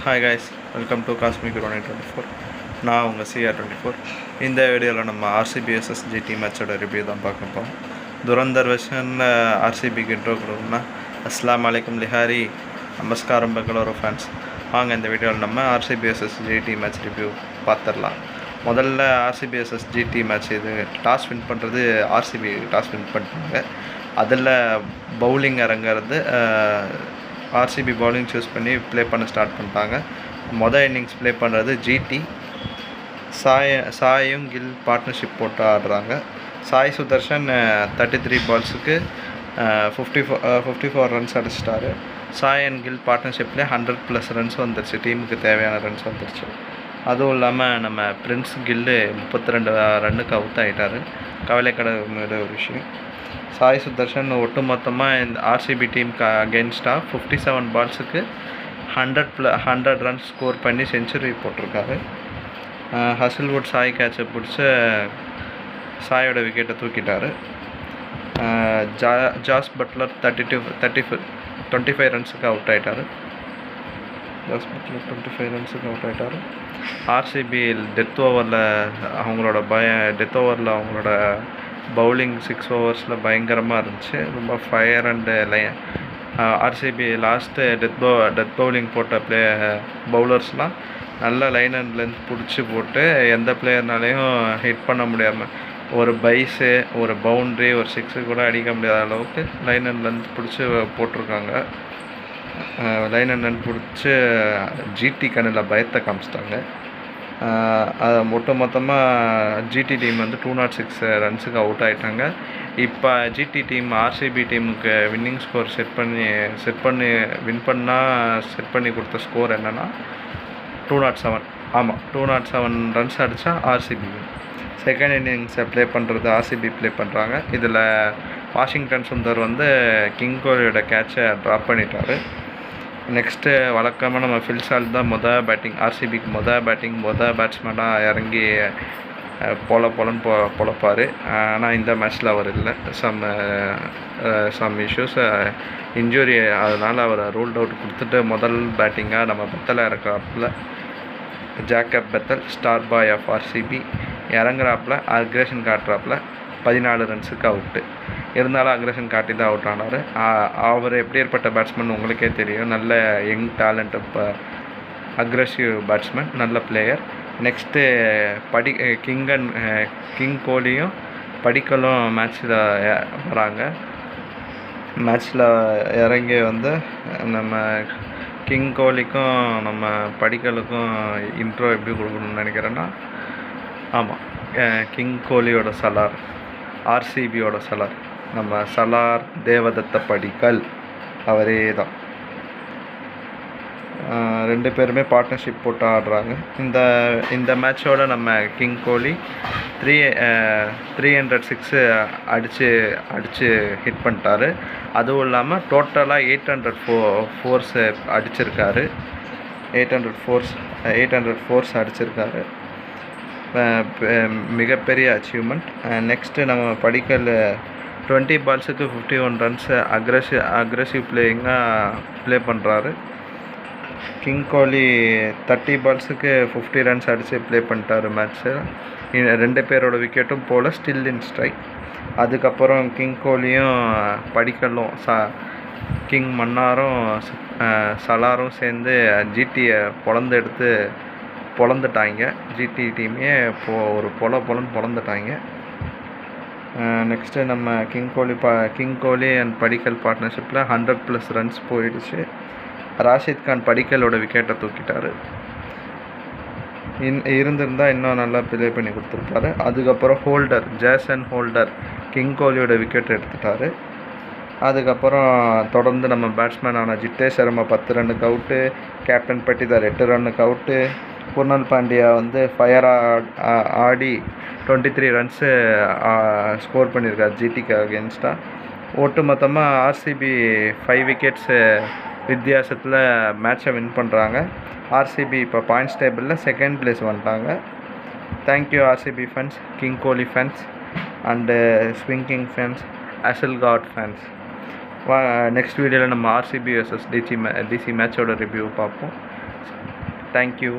Hi guys, welcome to cosmic 2024. நான் உங்கள் CR24. இந்த வீடியோவில் நம்ம ஆர்சிபி vs GT மேட்சோட ரிவ்யூ தான் பார்க்க போகிறோம். துரந்தர் வெர்ஷனில் ஆர்சிபிக்கு இன்ட்ரோ கொடுக்கணும்னா அஸ்லாம் வலைக்கம் லிஹாரி, நமஸ்காரம் பெங்களூரு ஃபேன்ஸ். வாங்க இந்த வீடியோவில் நம்ம RCB vs GT match review பார்த்துடலாம். முதல்ல ஆர்சிபி vs GT மேட்ச் இது டாஸ் வின் பண்ணுறது ஆர்சிபி டாஸ் வின் பண்ணிட்டாங்க. அதில் பவுலிங் இறங்குறது ஆர்சிபி பவுலிங் சூஸ் பண்ணி ப்ளே பண்ண ஸ்டார்ட் பண்ணிட்டாங்க. மொதல் இன்னிங்ஸ் ப்ளே பண்ணுறது ஜிடி. சாயும் கில் பார்ட்னர்ஷிப் போட்டு ஆடுறாங்க. சாய் சுதர்ஷன் 33 பால்ஸுக்கு 54 ரன்ஸ் அடிச்சிட்டாரு. சாய் அண்ட் கில் பார்ட்னர்ஷிப்லேயே 100+ ரன்ஸ் வந்துருச்சு. டீமுக்கு தேவையான ரன்ஸ் வந்துருச்சு. அதுவும் இல்லாமல் நம்ம பிரின்ஸ் கில்லு 32 ரன்னுக்கு அவுட் ஆகிட்டார். கவலைக்கிடமான ஒரு விஷயம். சாய் சுதர்ஷன் ஒட்டுமொத்தமாக இந்த ஆர்சிபி டீமுக்கு அகெயின்ஸ்டாக 57 பால்ஸுக்கு 100 ரன்ஸ் ஸ்கோர் பண்ணி செஞ்சுரி போட்டிருக்காரு. ஹசில்வுட் சாய் கேட்சை பிடிச்ச சாயோட விக்கெட்டை தூக்கிட்டார். ஜாஸ் பட்லர் 25 ரன்ஸுக்கு அவுட் ஆகிட்டார். ஆர்சிபி டெத் ஓவரில் அவங்களோட பவுலிங் 6 ஓவர்ஸில் பயங்கரமாக இருந்துச்சு. ரொம்ப fire and line. RCB last death bowling போட்ட பவுலர்ஸ்லாம் நல்ல லைன் அண்ட் லென்த் பிடிச்சி போட்டு எந்த பிளேயர்னாலையும் ஹிட் பண்ண முடியாமல் ஒரு பைஸு, ஒரு பவுண்ட்ரி, ஒரு 6 கூட அடிக்க முடியாத அளவுக்கு லைன் அண்ட் லென்த் பிடிச்சி போட்டிருக்காங்க. லைன் அண்ட் லென்த் பிடிச்சி ஜிடி கண்ணில் பயத்தை காமிச்சிட்டாங்க. அதை மொத்தமாக ஜிடி டீம் வந்து 206 ரன்ஸுக்கு அவுட் ஆகிட்டாங்க. இப்போ ஜிடி டீம் ஆர்சிபி டீமுக்கு வின்னிங் ஸ்கோர் செட் பண்ணி கொடுத்த ஸ்கோர் என்னென்னா 207. ஆமாம், 207 ரன்ஸ் அடித்தா ஆர்சிபி. செகண்ட் இன்னிங்ஸை ப்ளே பண்ணுறது ஆர்சிபி ப்ளே பண்ணுறாங்க. இதில் வாஷிங்டன் சுந்தர் வந்து கிங் கோலியோட கேட்சை ட்ராப் பண்ணிட்டார். நெக்ஸ்ட்டு வழக்கமாக நம்ம ஃபில்சால் தான் பேட்டிங், ஆர்சிபிக்கு பேட்ஸ்மேனாக இறங்கி பொலன்னு பொழப்பார். ஆனால் இந்த மேட்ச்சில் அவர் இல்லை. சம் இஷ்யூஸ், இன்ஜுரி, அதனால் அவரை ரூல்ட் அவுட் கொடுத்துட்டு முதல் பேட்டிங்காக நம்ம பெத்தலை இறக்குறாப்புல. Jacob Bethell, star boy of RCB, இறங்குறாப்புல அக்ரேஷன் காட்டுறாப்புல. 14 ரன்ஸுக்கு அவுட்டு. இருந்தாலும் அக்ரேஷன் காட்டி தான் அவுட் ஆனார். அவர் எப்படி ஏற்பட்ட பேட்ஸ்மேன் உங்களுக்கே தெரியும். நல்ல யங் டேலண்ட், அக்ரெசிவ் பேட்ஸ்மேன், நல்ல பிளேயர். நெக்ஸ்ட்டு கிங் கோலியும் படிக்கலும் மேட்ச்சில் வராங்க. மேட்ச்சில் இறங்கி வந்து நம்ம கிங் கோலிக்கும் நம்ம படிக்கலுக்கும் இன்ட்ரோ எப்படி கொடுக்கணும்னு நினைக்கிறேன்னா, ஆமாம், கிங் கோலியோட சலார், ஆர்சிபியோட சலார், நம்ம சலார் தேவதத்த படிக்கல் அவரே தான். 2 பேருமே பார்ட்னர்ஷிப் போட்டு ஆடுறாங்க. இந்த மேட்சோட நம்ம கிங் கோலி 306 அடித்து ஹிட் பண்ணிட்டாரு. அதுவும் இல்லாமல் டோட்டலாக 804 அடிச்சிருக்காரு. 800 ஃபோர்ஸ் அடிச்சிருக்காரு. மிகப்பெரிய அச்சீவ்மெண்ட். நெக்ஸ்ட்டு நம்ம படிக்கல் 20 பால்ஸுக்கு 51 ரன்ஸு அக்ரெசிவ் பிளேயிங்காக ப்ளே பண்ணுறாரு. கிங் கோலி 30 பால்ஸுக்கு 50 ரன்ஸ் அடித்து ப்ளே பண்ணிட்டாரு மேட்ச்சு. 2 பேரோட விக்கெட்டும் போல் ஸ்டில் இன் ஸ்ட்ரைக். அதுக்கப்புறம் கிங் கோலியும் படிக்கலும் கிங் மன்னாரும் சலாரும் சேர்ந்து ஜிடியை பொழந்துட்டாங்க. ஜிடி டீமே ஒரு பொலன்னு பொழந்துட்டாங்க. நெக்ஸ்ட்டு நம்ம king Kohli and Padikkal பார்ட்னர்ஷிப்பில் 100+ runs போயிடுச்சு. ராஷித் கான் படிக்கலோட விக்கெட்டை தூக்கிட்டார். இருந்திருந்தால் இன்னும் நல்லா ப்ளே பண்ணி கொடுத்துருப்பாரு. அதுக்கப்புறம் ஜேசன் ஹோல்டர் கிங் கோலியோட விக்கெட் எடுத்துட்டார். அதுக்கப்புறம் தொடர்ந்து நம்ம பேட்ஸ்மேனான ஜித்தேஷ் சர்மா 10 ரன்னுக்கு அவுட்டு, கேப்டன் பட்டிதார் 8 ரன்னுக்கு அவுட்டு, குர்னல் பாண்டியா வந்து ஃபயராக ஆடி 23 ரன்ஸு ஸ்கோர் பண்ணியிருக்கார் ஜிடிக்கு அகேன்ஸ்டாக. ஒட்டுமொத்தமாக ஆர்சிபி 5 விக்கெட்ஸு வித்தியாசத்தில் மேட்சை வின் பண்ணுறாங்க. ஆர்சிபி இப்போ பாயிண்ட்ஸ் டேபிளில் செகண்ட் பிளேஸ் வந்துட்டாங்க. Thank you RCB fans, king Kohli fans and swing king fans, அசல் காட் ஃபேன்ஸ். நெக்ஸ்ட் வீடியோவில் நம்ம ஆர்சிபி vs டிசி மேட்சோட ரிவ்யூ பார்ப்போம். தேங்க்யூ.